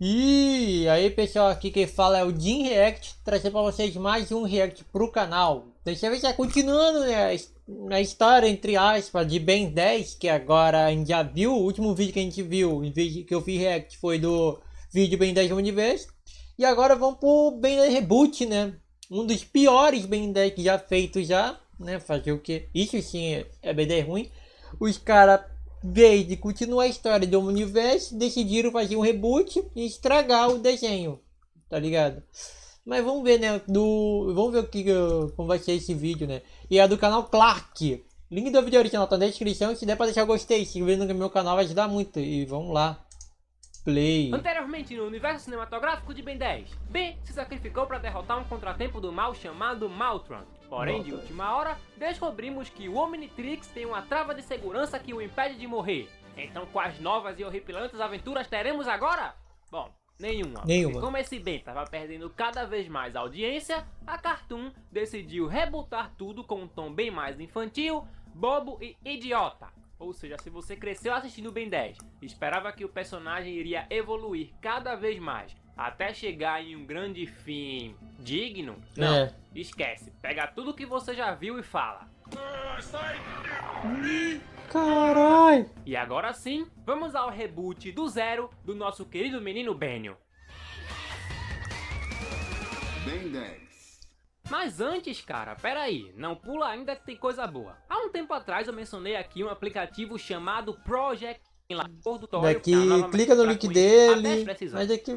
E aí pessoal, aqui quem fala é o Jim React, trazendo para vocês mais um React pro canal. Dessa vez já continuando, né, na história, entre aspas, de Ben 10, que agora a gente já viu. O último vídeo que a gente viu, em vídeo que eu fiz React, foi do vídeo Ben 10 Universo. E agora vamos pro Ben 10 Reboot, né, um dos piores Ben 10 que já feito já, né, fazer o que? Isso sim é Ben 10 ruim. Os caras, em vez de continuar a história do universo, decidiram fazer um reboot e estragar o desenho, tá ligado? Mas vamos ver, né? Vamos ver como vai ser esse vídeo, né? E é do canal Clark. Link do vídeo original tá na descrição. Se der pra deixar gostei, se inscrever no meu canal vai ajudar muito. E vamos lá. Play. Anteriormente no universo cinematográfico de Ben 10, Ben se sacrificou para derrotar um contratempo do mal chamado Maltron. Porém, de última hora, descobrimos que o Omnitrix tem uma trava de segurança que o impede de morrer. Então quais novas e horripilantes aventuras teremos agora? Bom, nenhuma. Nenhuma. Como esse Ben estava perdendo cada vez mais audiência, a Cartoon decidiu rebutar tudo com um tom bem mais infantil, bobo e idiota. Ou seja, se você cresceu assistindo Ben 10 e esperava que o personagem iria evoluir cada vez mais até chegar em um grande fim digno, não, esquece. Pega tudo que você já viu e fala: Caralho. E agora sim, vamos ao reboot do zero do nosso querido menino Benio. Ben 10. Mas antes, cara, peraí, não pula ainda que tem coisa boa. Há um tempo atrás eu mencionei aqui um aplicativo chamado Project Daqui, clica no link dele. Mas daqui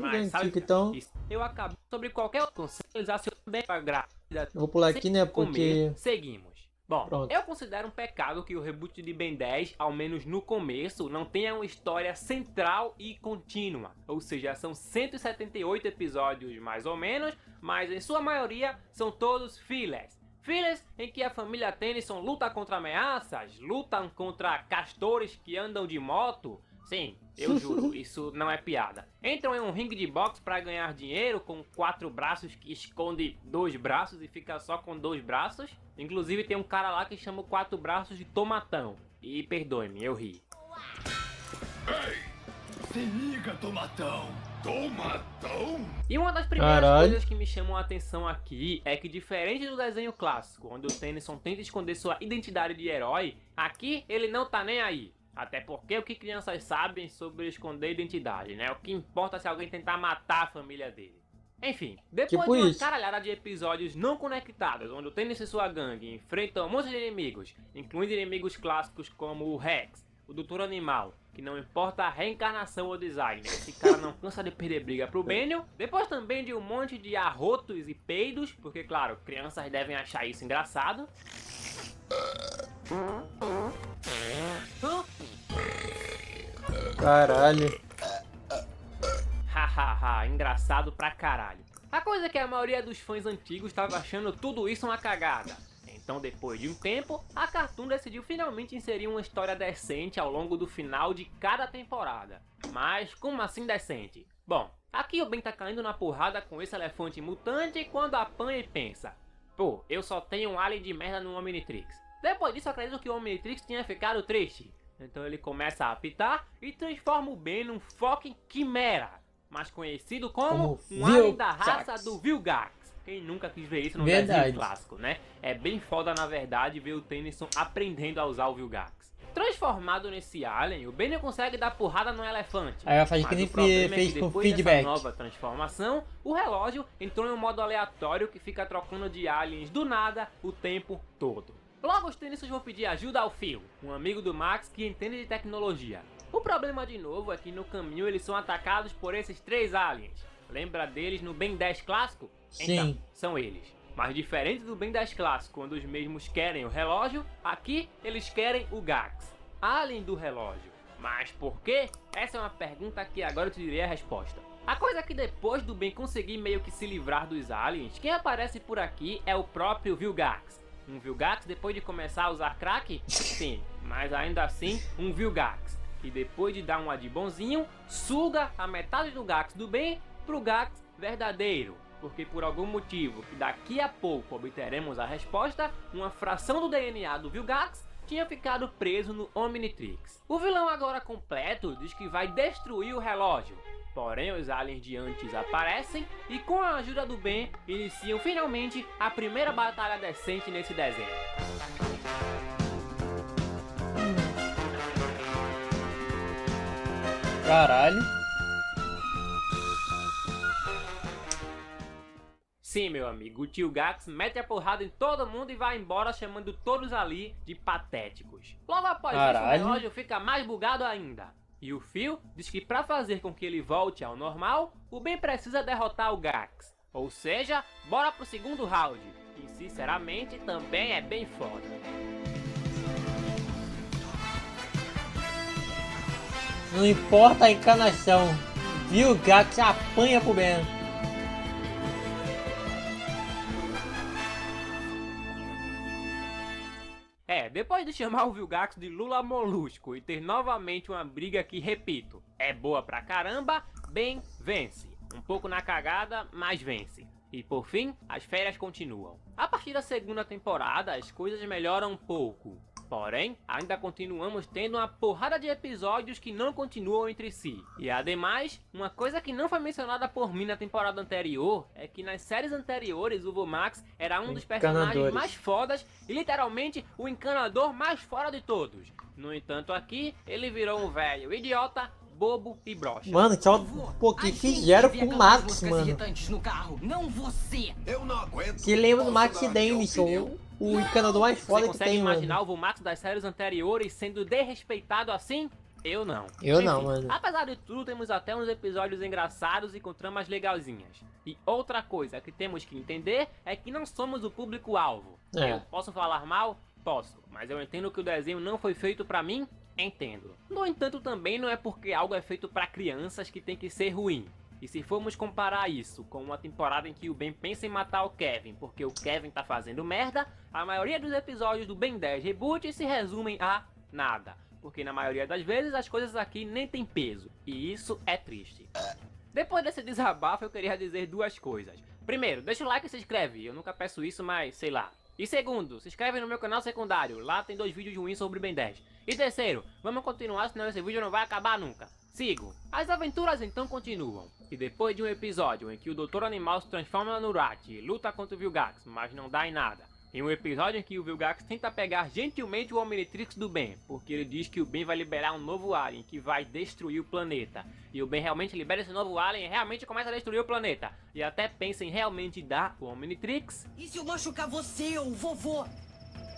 então. Eu acabo sobre qualquer conselho bem para eu vou pular aqui, né? Porque seguimos. Bom, pronto. Eu considero um pecado que o reboot de Ben 10, ao menos no começo, não tenha uma história central e contínua. Ou seja, são 178 episódios mais ou menos, mas em sua maioria são todos fillers. Fillers em que a família Tennyson luta contra ameaças, lutam contra castores que andam de moto. Sim, eu juro, isso não é piada. Entram em um ringue de boxe para ganhar dinheiro com 4 braços que esconde 2 braços e fica só com 2 braços. Inclusive tem um cara lá que chama o 4 braços de Tomatão. E perdoe-me, eu ri. Ei, se liga, Tomatão. Tomatão? E uma das primeiras coisas que me chamam a atenção aqui é que, diferente do desenho clássico, onde o Tennyson tenta esconder sua identidade de herói, aqui ele não tá nem aí. Até porque o que crianças sabem sobre esconder identidade, né? O que importa é se alguém tentar matar a família dele. Enfim, depois de uma caralhada de episódios não conectados, onde o Tennyson e sua gangue enfrentam um monte de inimigos, incluindo inimigos clássicos como o Rex, o Doutor Animal, que não importa a reencarnação ou design, esse cara não cansa de perder briga pro Benio. Depois também de um monte de arrotos e peidos, porque claro, crianças devem achar isso engraçado. Caralho. Hahaha, engraçado pra caralho. A coisa é que a maioria dos fãs antigos estava achando tudo isso uma cagada. Então, depois de um tempo, a Cartoon decidiu finalmente inserir uma história decente ao longo do final de cada temporada. Mas como assim decente? Bom, aqui o Ben tá caindo na porrada com esse elefante mutante quando apanha e pensa: pô, eu só tenho um alien de merda no Omnitrix. Depois disso, acredito que o Omnitrix tinha ficado triste. Então ele começa a apitar e transforma o Ben num fucking quimera, mais conhecido como um alien da raça do Vilgax. Quem nunca quis ver isso no desenho clássico, né? É bem foda, na verdade, ver o Tennyson aprendendo a usar o Vilgax. Transformado nesse alien, o Benio consegue dar porrada no elefante. Aí ela faz que nem fez com feedback. Dessa nova transformação, o relógio entrou em um modo aleatório que fica trocando de aliens do nada o tempo todo. Logo os Tennysons vão pedir ajuda ao Phil, um amigo do Max que entende de tecnologia. O problema de novo é que no caminho eles são atacados por esses 3 aliens. Lembra deles no Ben 10 clássico? Sim. Então, são eles. Mas diferente do Ben 10 clássico, quando os mesmos querem o relógio, aqui eles querem o Gax, além do relógio. Mas por quê? Essa é uma pergunta que agora eu te direi a resposta. A coisa é que depois do Ben conseguir meio que se livrar dos aliens, quem aparece por aqui é o próprio Vilgax. Um Vilgax depois de começar a usar crack? Sim, mas ainda assim um Vilgax. E depois de dar um ad bonzinho, suga a metade do Gax do Ben pro Gax verdadeiro. Porque por algum motivo que daqui a pouco obteremos a resposta, uma fração do DNA do Vilgax tinha ficado preso no Omnitrix. O vilão agora completo diz que vai destruir o relógio. Porém, os aliens de antes aparecem e com a ajuda do Ben, iniciam finalmente a primeira batalha decente nesse desenho. Caralho. Sim, meu amigo, o tio Gax mete a porrada em todo mundo e vai embora chamando todos ali de patéticos. Logo após isso, o relógio fica mais bugado ainda. E o Phil diz que para fazer com que ele volte ao normal, o Ben precisa derrotar o Gax. Ou seja, bora pro segundo round, que sinceramente também é bem foda. Não importa a encarnação, viu? O Gax apanha pro Ben. Depois de chamar o Vilgax de Lula Molusco e ter novamente uma briga que, repito, é boa pra caramba, Ben vence. Um pouco na cagada, mas vence. E por fim, as férias continuam. A partir da segunda temporada, as coisas melhoram um pouco. Porém, ainda continuamos tendo uma porrada de episódios que não continuam entre si. E ademais, uma coisa que não foi mencionada por mim na temporada anterior é que nas séries anteriores o Vomax era um dos personagens mais fodas e literalmente o encanador mais fora de todos. No entanto aqui, ele virou um velho idiota, bobo e broxa. Mano, só o que fizeram com o Max, mano. No carro, não você. Eu não aguento. Se lembra do Max Denison, o encanador mais foda que tem, mano. Você consegue imaginar o Vomax das séries anteriores sendo desrespeitado assim? Eu não. Eu não, mano. Apesar de tudo, temos até uns episódios engraçados e com tramas legalzinhas. E outra coisa que temos que entender é que não somos o público-alvo. Eu posso falar mal? Posso. Mas eu entendo que o desenho não foi feito pra mim? Entendo. No entanto, também não é porque algo é feito pra crianças que tem que ser ruim. E se formos comparar isso com uma temporada em que o Ben pensa em matar o Kevin porque o Kevin tá fazendo merda, a maioria dos episódios do Ben 10 Reboot se resumem a nada. Porque na maioria das vezes as coisas aqui nem tem peso. E isso é triste. Depois desse desabafo eu queria dizer duas coisas. Primeiro, deixa o like e se inscreve. Eu nunca peço isso, mas sei lá. E segundo, se inscreve no meu canal secundário. Lá tem 2 vídeos ruins sobre Ben 10. E terceiro, vamos continuar, senão esse vídeo não vai acabar nunca. Sigo. As aventuras então continuam. E depois de um episódio em que o Dr. Animal se transforma no Rat e luta contra o Vilgax, mas não dá em nada. Em um episódio em que o Vilgax tenta pegar gentilmente o Omnitrix do Ben, porque ele diz que o Ben vai liberar um novo alien que vai destruir o planeta. E o Ben realmente libera esse novo alien e realmente começa a destruir o planeta. E até pensa em realmente dar o Omnitrix. E se eu machucar você, ô vovô?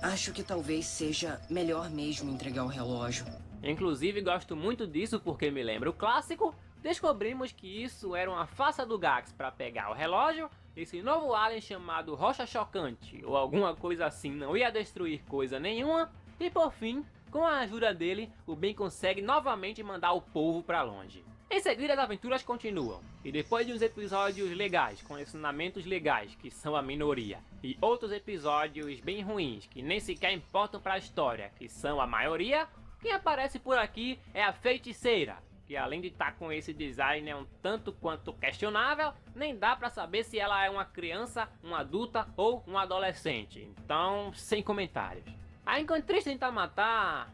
Acho que talvez seja melhor mesmo entregar o relógio. Inclusive gosto muito disso porque me lembra o clássico. Descobrimos que isso era uma farsa do Gax para pegar o relógio. Esse novo alien chamado Rocha Chocante ou alguma coisa assim não ia destruir coisa nenhuma. E por fim, com a ajuda dele, o Ben consegue novamente mandar o povo para longe. Em seguida as aventuras continuam. E depois de uns episódios legais, com ensinamentos legais, que são a minoria, e outros episódios bem ruins, que nem sequer importam para a história, que são a maioria, quem aparece por aqui é a Feiticeira. Que além de estar com esse design é um tanto quanto questionável, nem dá pra saber se ela é uma criança, uma adulta ou um adolescente. Então, sem comentários. A Encantriz tenta matar...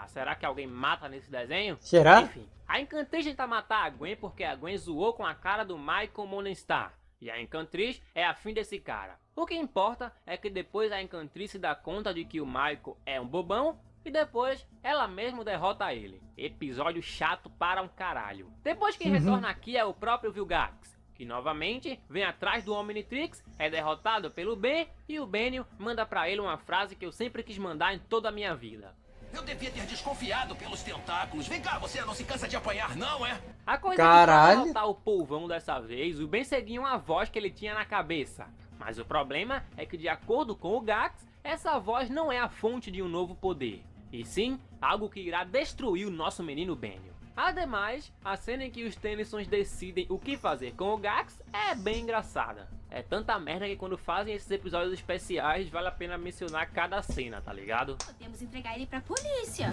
Será que alguém mata nesse desenho? Será? Enfim, a Encantriz tenta matar a Gwen porque a Gwen zoou com a cara do Michael Morningstar. E a Encantriz é afim desse cara. O que importa é que depois a Encantriz se dá conta de que o Michael é um bobão, e depois ela mesmo derrota ele. Episódio chato para um caralho. Depois quem retorna aqui é o próprio Vilgax, que novamente vem atrás do Omnitrix, é derrotado pelo Ben e o Benio manda pra ele uma frase que eu sempre quis mandar em toda a minha vida. Eu devia ter desconfiado pelos tentáculos. Vem cá, você não se cansa de apanhar, não é? A coisa é que pra derrotar o polvão dessa vez, o Ben seguia uma voz que ele tinha na cabeça. Mas o problema é que de acordo com o Gax, essa voz não é a fonte de um novo poder. E sim, algo que irá destruir o nosso menino Benio. Ademais, a cena em que os Tennysons decidem o que fazer com o Gax é bem engraçada. É tanta merda que quando fazem esses episódios especiais vale a pena mencionar cada cena, tá ligado? Podemos entregar ele pra polícia.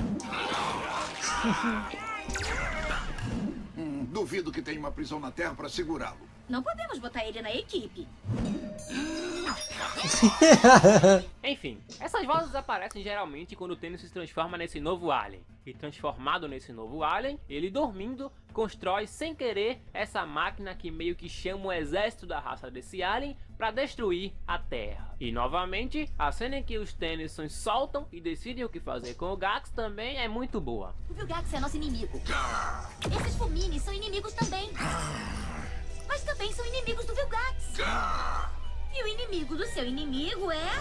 Duvido que tenha uma prisão na Terra para segurá-lo. Não podemos botar ele na equipe. Enfim, essas vozes aparecem geralmente quando o Tennis se transforma nesse novo alien. E transformado nesse novo alien, ele dormindo, constrói sem querer essa máquina que meio que chama o exército da raça desse alien para destruir a Terra. E novamente, a cena em que os Tennysons soltam e decidem o que fazer com o Gax também é muito boa. O Vilgax é nosso inimigo. Esses Fumines são inimigos também. Mas também são inimigos do Vilgax. E o inimigo do seu inimigo é...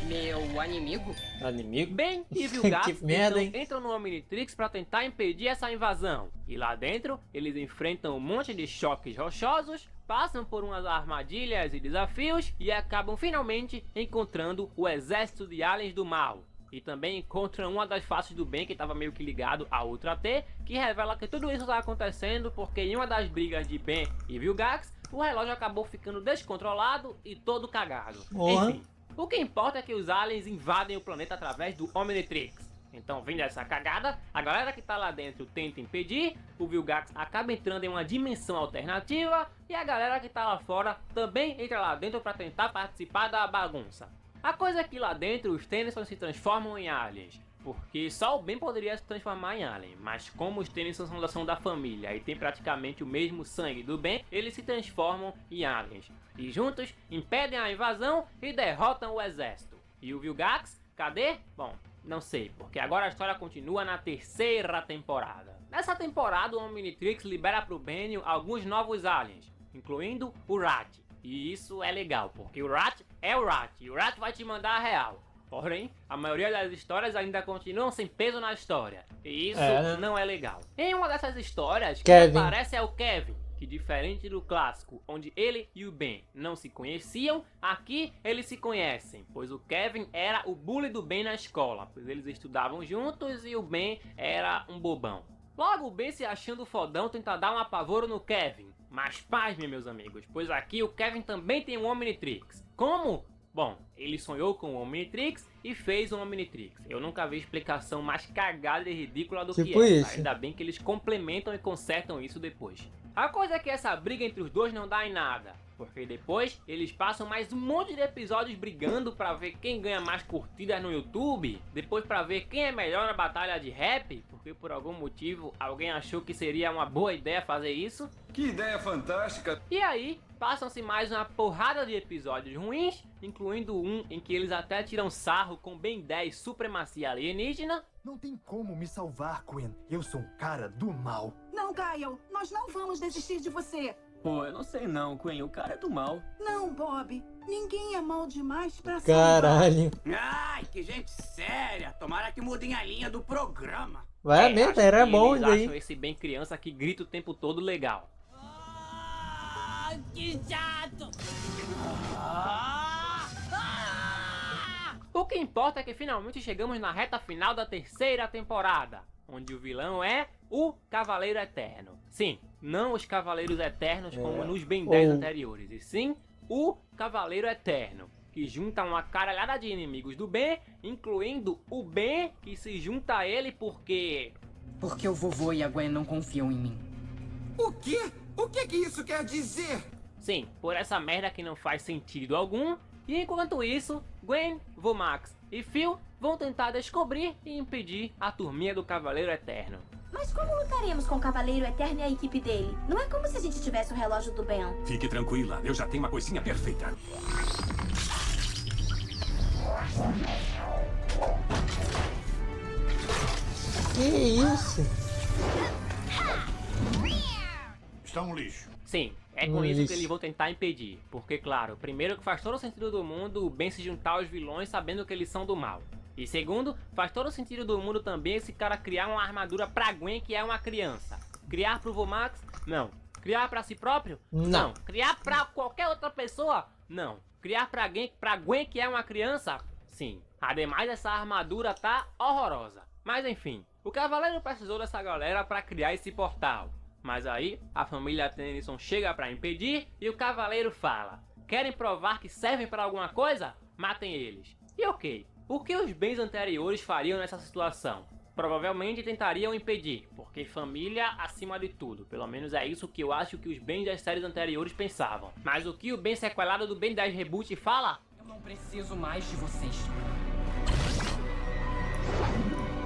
Meu inimigo? Inimigo? Ben e Vilgax Que merda, hein? entram no Omnitrix para tentar impedir essa invasão. E lá dentro, eles enfrentam um monte de choques rochosos, passam por umas armadilhas e desafios e acabam finalmente encontrando o exército de aliens do mal. E também encontram uma das faces do Ben que estava meio que ligado a Ultra T, que revela que tudo isso está acontecendo porque em uma das brigas de Ben e Vilgax, o relógio acabou ficando descontrolado e todo cagado. Porra. Enfim, o que importa é que os aliens invadem o planeta através do Omnitrix. Então, vindo essa cagada, a galera que tá lá dentro tenta impedir, o Vilgax acaba entrando em uma dimensão alternativa e a galera que tá lá fora também entra lá dentro para tentar participar da bagunça. A coisa é que lá dentro os Tennysons se transformam em aliens, porque só o Ben poderia se transformar em alien, mas como os Tennysons são da família e tem praticamente o mesmo sangue do Ben, eles se transformam em aliens. E juntos impedem a invasão e derrotam o exército. E o Vilgax, cadê? Bom, não sei, porque agora a história continua na terceira temporada. Nessa temporada o Omnitrix libera pro Ben alguns novos aliens, incluindo o Rat. E isso é legal, porque o Rat é o Rat, e o Rat vai te mandar a real. Porém, a maioria das histórias ainda continuam sem peso na história, e isso não é legal. Em uma dessas histórias, quem aparece é o Kevin, que diferente do clássico, onde ele e o Ben não se conheciam, aqui eles se conhecem, pois o Kevin era o bully do Ben na escola, pois eles estudavam juntos e o Ben era um bobão. Logo, o Ben, se achando fodão, tenta dar um apavoro no Kevin. Mas pasmem, meus amigos, pois aqui o Kevin também tem um Omnitrix. Como? Bom, ele sonhou com o Omnitrix e fez um Omnitrix. Eu nunca vi explicação mais cagada e ridícula do que essa. Ainda bem que eles complementam e consertam isso depois. A coisa é que essa briga entre os dois não dá em nada, porque depois eles passam mais um monte de episódios brigando pra ver quem ganha mais curtidas no YouTube, depois pra ver quem é melhor na batalha de rap, porque por algum motivo alguém achou que seria uma boa ideia fazer isso. Que ideia fantástica! E aí, passam-se mais uma porrada de episódios ruins, incluindo um em que eles até tiram sarro com Ben 10 supremacia alienígena. Não tem como me salvar, Quinn. Eu sou um cara do mal. Não, Kyle. Nós não vamos desistir de você. Pô, eu não sei não, Quinn. O cara é do mal. Não, Bob. Ninguém é mal demais pra Caralho. Ai, que gente séria. Tomara que mudem a linha do programa. Vai mesmo, era bom eles isso aí. acham esse Ben criança que grita o tempo todo legal. Que chato! O que importa é que finalmente chegamos na reta final da terceira temporada, onde o vilão é o Cavaleiro Eterno. Sim, não os Cavaleiros Eternos como nos Ben 10 anteriores, e sim o Cavaleiro Eterno, que junta uma caralhada de inimigos do Ben, incluindo o Ben que se junta a ele porque... Porque o vovô e a Gwen não confiam em mim. O quê? O que isso quer dizer? Sim, por essa merda que não faz sentido algum. E enquanto isso, Gwen, Vomax e Phil vão tentar descobrir e impedir a turminha do Cavaleiro Eterno. Mas como lutaremos com o Cavaleiro Eterno e a equipe dele? Não é como se a gente tivesse o relógio do Ben. Fique tranquila, eu já tenho uma coisinha perfeita. Que isso? Está um lixo. Sim, é com isso que eles vão tentar impedir. Porque, claro, primeiro que faz todo o sentido do mundo o Ben se juntar aos vilões sabendo que eles são do mal. E segundo, faz todo o sentido do mundo também esse cara criar uma armadura pra Gwen que é uma criança. Criar pro Vomax? Não. Criar pra si próprio? Não. Criar pra qualquer outra pessoa? Não. Criar pra Gwen que é uma criança? Sim. Ademais, essa armadura tá horrorosa. Mas enfim, o Cavaleiro precisou dessa galera pra criar esse portal. Mas aí, a família Tennyson chega pra impedir e o Cavaleiro fala: querem provar que servem pra alguma coisa? Matem eles. E ok, o que os Bens anteriores fariam nessa situação? provavelmente tentariam impedir, porque família acima de tudo. Pelo menos é isso que eu acho que os Ben das séries anteriores pensavam. Mas o que o Ben sequelado do Ben 10 Reboot fala? Eu não preciso mais de vocês.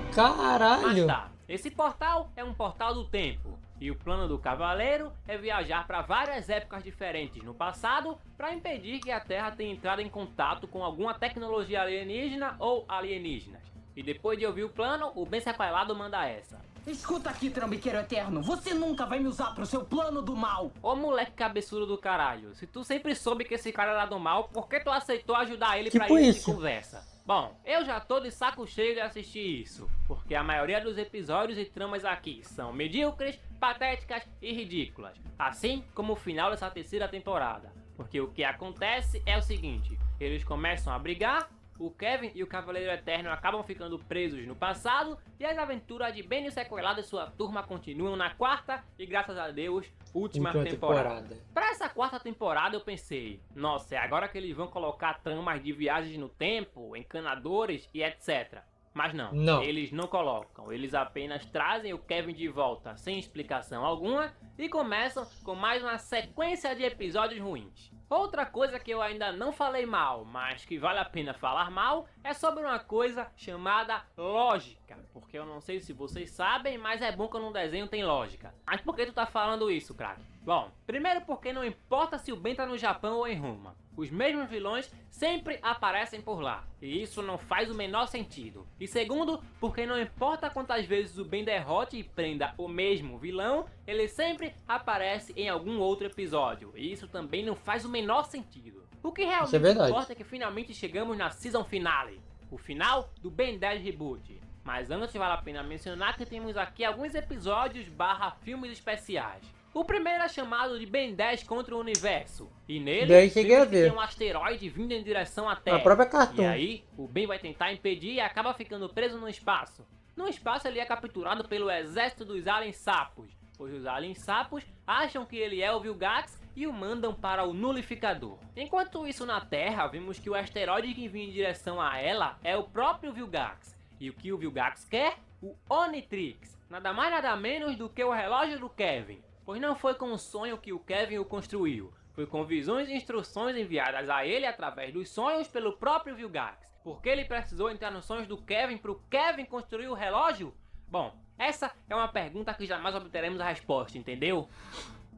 Mas Caralho! tá, esse portal é um portal do tempo. E o plano do Cavaleiro é viajar para várias épocas diferentes no passado para impedir que a Terra tenha entrado em contato com alguma tecnologia alienígena ou alienígenas. E depois de ouvir o plano, o Ben sequelado manda essa. Escuta aqui, trambiqueiro eterno. Você nunca vai me usar pro seu plano do mal. Ô moleque cabeçudo do caralho, se tu sempre soube que esse cara era do mal, por que tu aceitou ajudar ele pra Tipo isso de isso. conversa? Bom, eu já tô de saco cheio de assistir isso, porque a maioria dos episódios e tramas aqui são medíocres, patéticas e ridículas, assim como o final dessa terceira temporada. Porque o que acontece é o seguinte, eles começam a brigar, o Kevin e o Cavaleiro Eterno acabam ficando presos no passado e as aventuras de Ben e o sequelado e sua turma continuam na quarta e, graças a Deus, última temporada. Pra essa quarta temporada eu pensei, nossa, é agora que eles vão colocar tramas de viagens no tempo, encanadores e etc. Mas não, eles não colocam, eles apenas trazem o Kevin de volta sem explicação alguma e começam com mais uma sequência de episódios ruins. Outra coisa que eu ainda não falei mal, mas que vale a pena falar mal, é sobre uma coisa chamada lógica. Porque eu não sei se vocês sabem, mas é bom que no desenho tem lógica. Mas por que tu tá falando isso, craque? Bom, primeiro porque não importa se o Ben tá no Japão ou em Roma. Os mesmos vilões sempre aparecem por lá, e isso não faz o menor sentido. E segundo, porque não importa quantas vezes o Ben derrote e prenda o mesmo vilão, ele sempre aparece em algum outro episódio, e isso também não faz o menor sentido. O que realmente importa é que finalmente chegamos na season finale, o final do Ben 10 Reboot. Mas antes vale a pena mencionar que temos aqui alguns episódios / filmes especiais. O primeiro é chamado de Ben 10 contra o Universo, e nele tem um asteroide vindo em direção à Terra. A própria Cartoon. E aí, o Ben vai tentar impedir e acaba ficando preso no espaço. No espaço ele é capturado pelo exército dos aliens sapos, pois os aliens sapos acham que ele é o Vilgax e o mandam para o Nulificador. Enquanto isso na Terra, vimos que o asteroide que vinha em direção a ela é o próprio Vilgax. E o que o Vilgax quer? O Omnitrix, nada mais nada menos do que o relógio do Kevin. Pois não foi com um sonho que o Kevin o construiu, foi com visões e instruções enviadas a ele através dos sonhos pelo próprio Vilgax. Por que ele precisou entrar nos sonhos do Kevin para o Kevin construir o relógio? Bom, essa é uma pergunta que jamais obteremos a resposta, entendeu?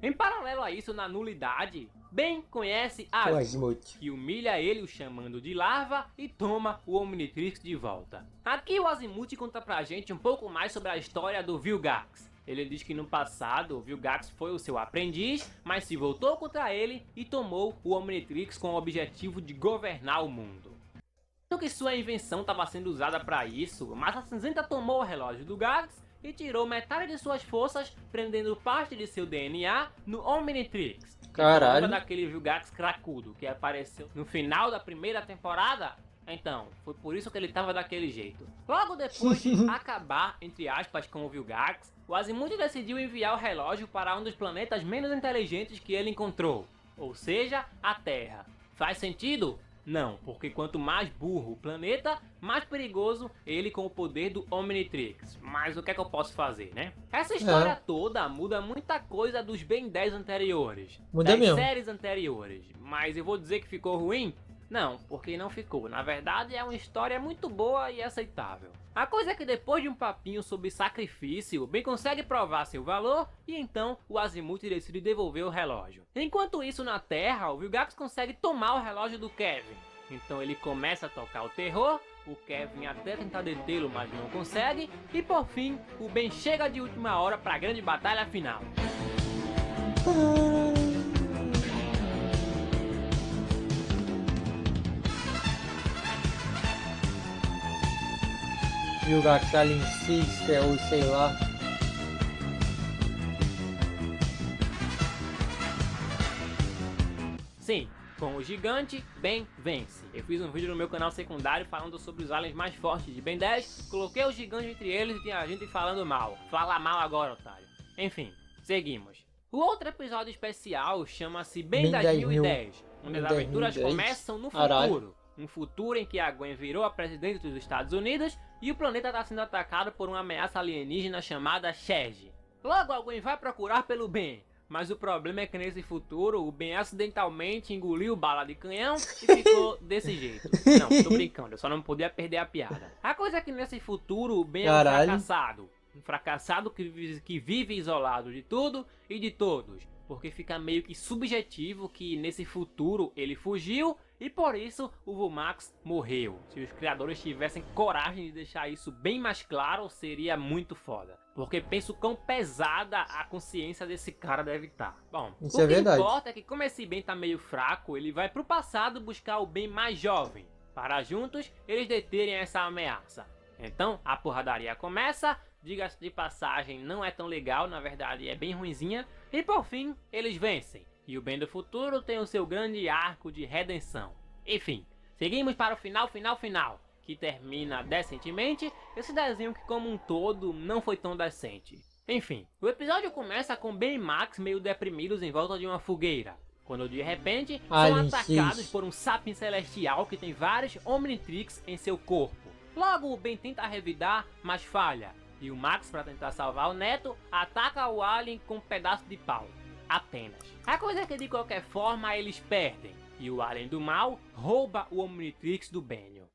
Em paralelo a isso, na nulidade, Ben conhece Azimuth, que humilha ele o chamando de larva e toma o Omnitrix de volta. Aqui o Azimuth conta pra gente um pouco mais sobre a história do Vilgax. Ele diz que no passado o Vilgax foi o seu aprendiz, mas se voltou contra ele e tomou o Omnitrix com o objetivo de governar o mundo. Sendo que sua invenção estava sendo usada para isso, Massa Cinzenta tomou o relógio do Gax e tirou metade de suas forças, prendendo parte de seu DNA no Omnitrix. Caralho. Lembra daquele Vilgax cracudo que apareceu no final da primeira temporada? Então, foi por isso que ele tava daquele jeito. Logo depois de acabar, entre aspas, com o Vilgax, o Azimuth decidiu enviar o relógio para um dos planetas menos inteligentes que ele encontrou, ou seja, a Terra. Faz sentido? Não, porque quanto mais burro o planeta, mais perigoso ele com o poder do Omnitrix. Mas o que é que eu posso fazer, né? Essa história toda muda muita coisa dos Ben 10 anteriores, das séries anteriores. Mas eu vou dizer que ficou ruim? Não, porque não ficou. Na verdade é uma história muito boa e aceitável. A coisa é que depois de um papinho sobre sacrifício, o Ben consegue provar seu valor e então o Azimuth decide devolver o relógio. Enquanto isso na Terra, o Vilgax consegue tomar o relógio do Kevin. Então ele começa a tocar o terror, o Kevin até tentar detê-lo, mas não consegue. E por fim, o Ben chega de última hora para a grande batalha final. Vilgax Alien Sister ou sei lá. Sim, com o gigante, Ben vence. Eu fiz um vídeo no meu canal secundário falando sobre os aliens mais fortes de Ben 10, coloquei o gigante entre eles e tinha gente falando mal. Fala mal agora, otário. Enfim, seguimos. O outro episódio especial chama-se Ben 10.010, onde as aventuras começam no futuro. Um futuro em que a Gwen virou a presidente dos Estados Unidos, e o planeta está sendo atacado por uma ameaça alienígena chamada Sherg. Logo alguém vai procurar pelo Ben, mas o problema é que nesse futuro o Ben acidentalmente engoliu bala de canhão e ficou desse jeito. Não, tô brincando, eu só não podia perder a piada. A coisa é que nesse futuro o Ben é um fracassado. Um fracassado que vive isolado de tudo e de todos. Porque fica meio que subjetivo que nesse futuro ele fugiu e por isso o Vumax morreu. Se os criadores tivessem coragem de deixar isso bem mais claro, seria muito foda. Porque penso quão pesada a consciência desse cara deve estar. Bom, isso o que verdade. importa é que como esse Ben tá meio fraco, ele vai pro passado buscar o Ben mais jovem. Para juntos eles deterem essa ameaça. Então a porradaria começa. Diga-se de passagem, não é tão legal, na verdade é bem ruinzinha. E por fim, eles vencem. E o Ben do futuro tem o seu grande arco de redenção. Enfim, seguimos para o final, que termina decentemente. Esse desenho que como um todo não foi tão decente. Enfim, o episódio começa com Ben e Max meio deprimidos em volta de uma fogueira. Quando de repente são atacados por um sapien celestial que tem vários Omnitrix em seu corpo. Logo o Ben tenta revidar, mas falha. E o Max, para tentar salvar o neto, ataca o alien com um pedaço de pau. Apenas. A coisa é que de qualquer forma eles perdem. E o alien do mal rouba o Omnitrix do Benio.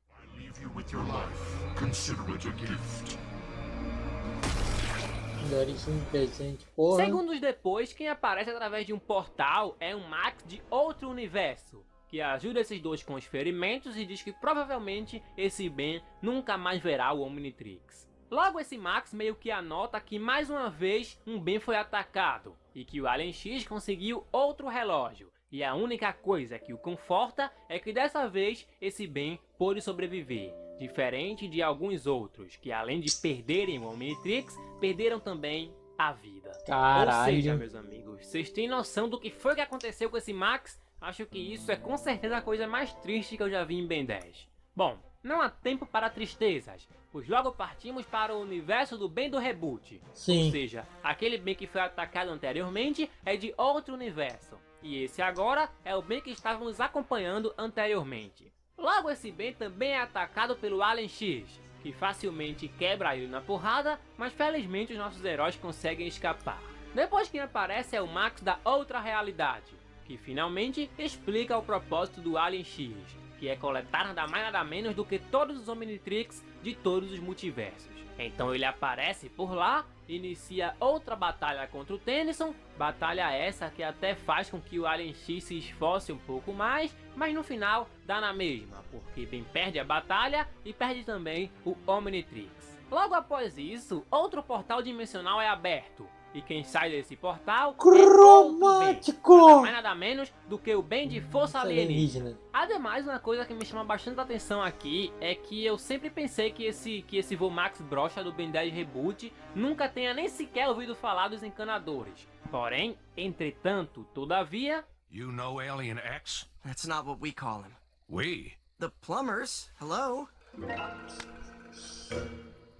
Segundos depois, quem aparece através de um portal é um Max de outro universo. Que ajuda esses dois com os ferimentos e diz que provavelmente esse Ben nunca mais verá o Omnitrix. Logo esse Max meio que anota que mais uma vez um Ben foi atacado e que o Alien X conseguiu outro relógio. E a única coisa que o conforta é que dessa vez esse Ben pôde sobreviver, diferente de alguns outros que além de perderem o Omnitrix, perderam também a vida. Caralho. Ou seja, meus amigos, vocês têm noção do que foi que aconteceu com esse Max? Acho que isso é com certeza a coisa mais triste que eu já vi em Ben 10. Bom, não há tempo para tristezas, pois logo partimos para o universo do Ben do reboot. Sim. Ou seja, aquele Ben que foi atacado anteriormente é de outro universo. E esse agora é o Ben que estávamos acompanhando anteriormente. Logo esse Ben também é atacado pelo Alien X, que facilmente quebra ele na porrada, mas felizmente os nossos heróis conseguem escapar. Depois quem aparece é o Max da outra realidade, que finalmente explica o propósito do Alien X, que é coletar nada mais nada menos do que todos os Omnitrix de todos os multiversos. Então ele aparece por lá, inicia outra batalha contra o Tennyson, batalha essa que até faz com que o Alien X se esforce um pouco mais, mas no final dá na mesma, porque Ben perde a batalha e perde também o Omnitrix. Logo após isso, outro portal dimensional é aberto. E quem sai desse portal cromático! É nada mais nada menos do que o Ben de Força Alienígena. Ademais, uma coisa que me chama bastante atenção aqui é que eu sempre pensei que esse Vumax brocha do Ben 10 Reboot nunca tenha nem sequer ouvido falar dos encanadores. Porém, entretanto, todavia... You know Alien X? That's not what we call him. We? The plumbers, hello?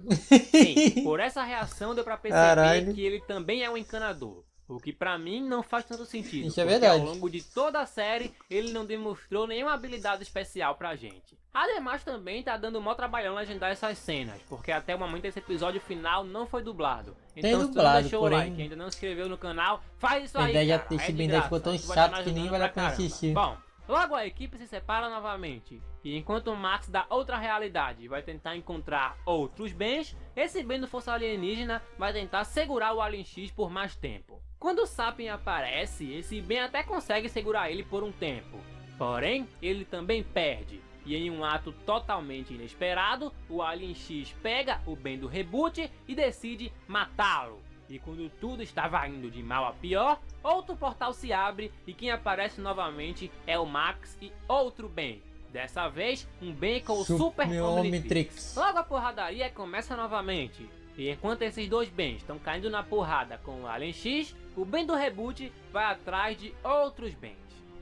Sim, por essa reação deu pra perceber que ele também é um encanador. O que pra mim não faz tanto sentido. Isso é verdade. Ao longo de toda a série, ele não demonstrou nenhuma habilidade especial pra gente. Ademais também tá dando um maior trabalhão legendar essas cenas, porque até o momento esse episódio final não foi dublado. Então se tu não deixou o like e ainda não se inscreveu no canal, faz isso aí, cara. Esse Ben 10 ficou tão chato que nem vale a pena assistir. Bom, logo a equipe se separa novamente, e enquanto o Max da outra realidade vai tentar encontrar outros Bens, esse Ben do Força Alienígena vai tentar segurar o Alien X por mais tempo. Quando o Sapien aparece, esse Ben até consegue segurar ele por um tempo, porém ele também perde, e em um ato totalmente inesperado, o Alien X pega o Ben do reboot e decide matá-lo. E quando tudo estava indo de mal a pior, outro portal se abre e quem aparece novamente é o Max e outro Ben. Dessa vez, um Ben com o Super Omnitrix. Logo a porradaria começa novamente. E enquanto esses dois Bens estão caindo na porrada com o Alien X, o Ben do reboot vai atrás de outros Bens.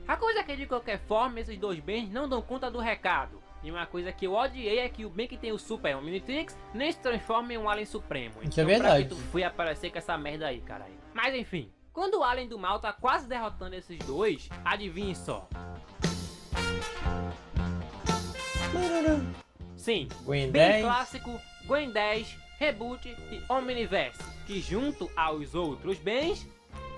A coisa é que de qualquer forma, esses dois Bens não dão conta do recado. E uma coisa que eu odiei é que o Ben que tem o Super Omnitrix nem se transforma em um Alien Supremo. Isso é então verdade. pra que tu foi aparecer com essa merda aí, caralho. Mas enfim, quando o Alien do Mal tá quase derrotando esses dois, adivinhe só. Sim, Ben bem 10. clássico, Gwen 10, Reboot e Omniverse, que junto aos outros bens,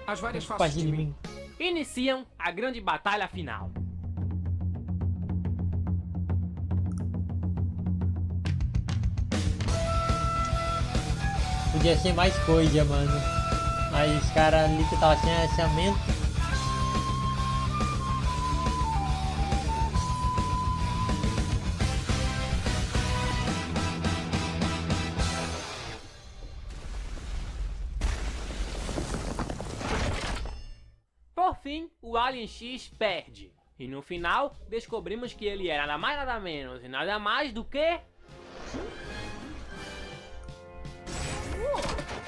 As várias faces Parte de de mim. mim. iniciam a grande batalha final. Podia ser mais coisa, mano. Mas os caras ali que tava sem orçamento. Por fim, o Alien X perde. E no final, descobrimos que ele era nada mais nada menos e nada mais do que...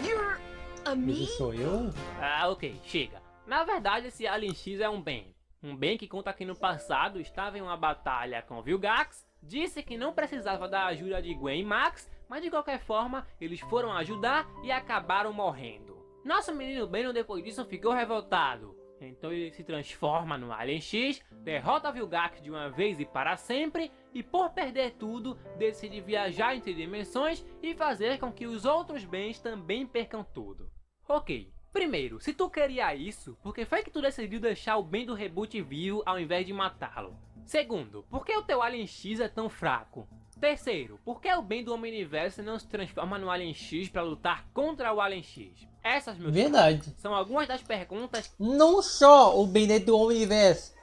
You're a me? Esse sou eu? Ah, ok, chega. Na verdade, esse Alien X é um Ben. Um Ben que conta que no passado estava em uma batalha com Vilgax, disse que não precisava da ajuda de Gwen e Max, mas de qualquer forma, eles foram ajudar e acabaram morrendo. Nosso menino Ben depois disso ficou revoltado. Então ele se transforma no Alien X, derrota Vilgax de uma vez e para sempre, e por perder tudo, decide viajar entre dimensões e fazer com que os outros bens também percam tudo. Ok, primeiro, se tu queria isso, por que foi que tu decidiu deixar o Ben do Reboot vivo ao invés de matá-lo? Segundo, por que o teu Alien X é tão fraco? Terceiro, por que o Ben do Omniverse não se transforma no Alien X para lutar contra o Alien X? Essas, meus Verdade. caros, são algumas das perguntas. Não só o Ben 10 do Omniverse.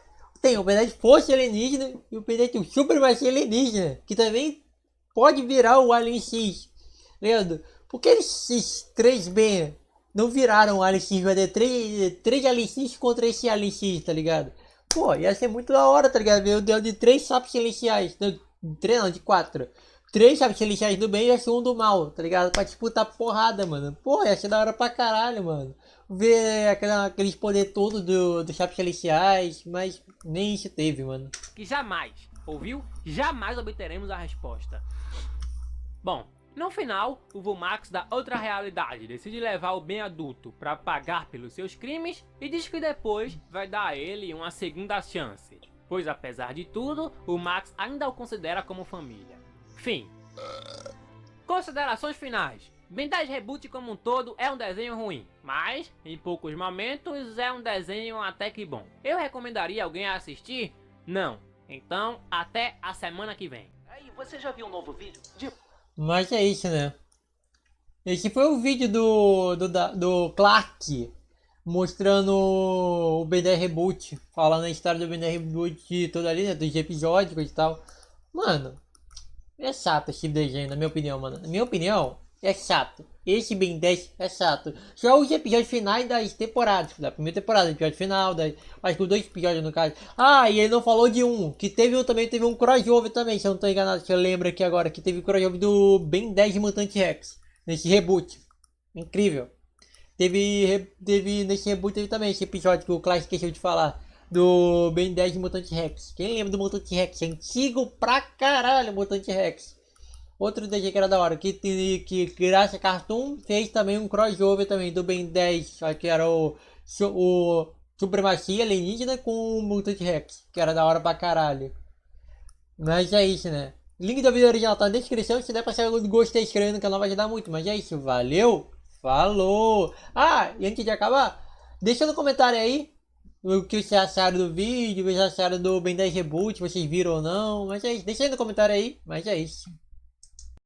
Tem o Ben 10 Força Alienígena e o Ben 10 do Supremacia Alienígena. Que também pode virar o Alien X. Leandro, por que esses três Ben não viraram o Alien X? Vai ter três Alien X contra esse Alien X, tá ligado? Pô, ia ser muito da hora, tá ligado? Ver o duelo de 3 sapos celestiais. Não, de 4. 3 sapos celestiais do bem e um do mal, tá ligado? Pra disputar porrada, mano. Pô, ia ser da hora pra caralho, mano. Ver aqueles poderes todos dos sapos celestiais, mas nem isso teve, mano. Que jamais, ouviu? Jamais obteremos a resposta. Bom, no final, o Vilmax da outra realidade decide levar o Ben adulto para pagar pelos seus crimes e diz que depois vai dar a ele uma segunda chance, pois apesar de tudo, o Max ainda o considera como família. Fim. Considerações finais. Ben 10 Reboot como um todo é um desenho ruim, mas em poucos momentos é um desenho até que bom. Eu recomendaria alguém a assistir? Não. Então, até a semana que vem. Aí, você já viu um novo vídeo? Mas é isso, né? Esse foi o vídeo do Clark mostrando o Ben 10 Reboot, falando a história do Ben 10 Reboot toda ali, né? Dos episódios e tal. Mano, é chato esse desenho, na minha opinião, mano. Na minha opinião, é chato. Esse Ben 10 é chato. Só os episódios finais das temporadas. Da primeira temporada, episódio final, acho que 2 episódios no caso. Ah, e ele não falou de um. Que também teve um crossover também, se eu não tô enganado. Se eu lembro aqui agora, que teve o crossover do Ben 10 Mutante Rex. Nesse reboot. Incrível. Teve nesse reboot teve também esse episódio que o Clark esqueceu de falar. Do Ben 10 Mutante Rex. Quem lembra do Mutante Rex? É antigo pra caralho, Mutante Rex. Outro desenho que era da hora, que graças a Cartoon fez também um crossover também do Ben 10, só que era o Supremacia Alienígena com o Mutante Rex, que era da hora pra caralho. Mas é isso, né? Link do vídeo original tá na descrição, se der pra sair o gostei, inscreve no canal, vai ajudar muito. Mas é isso, valeu, falou! Ah, e antes de acabar, deixa no comentário aí o que vocês acharam do vídeo, o que vocês acharam do Ben 10 Reboot, vocês viram ou não. Mas é isso, deixa aí no comentário aí, mas é isso.